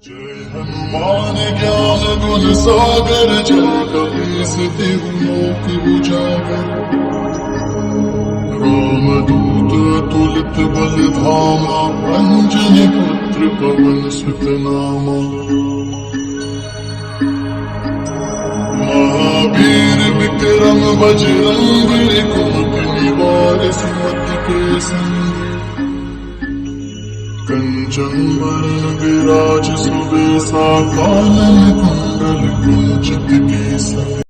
जय हनुमान ज्ञान गुण सागर जय कपीस तिहु लोक उजागर। रामदूत अतुलित बल धामा अंजनी पुत्र पवन सुत नामा। महावीर विक्रम बजरंगी कुमति निवार सुमति के संगी। कंचन वरण विराज सुबेसा कानन कुंडल कुंचित केसा।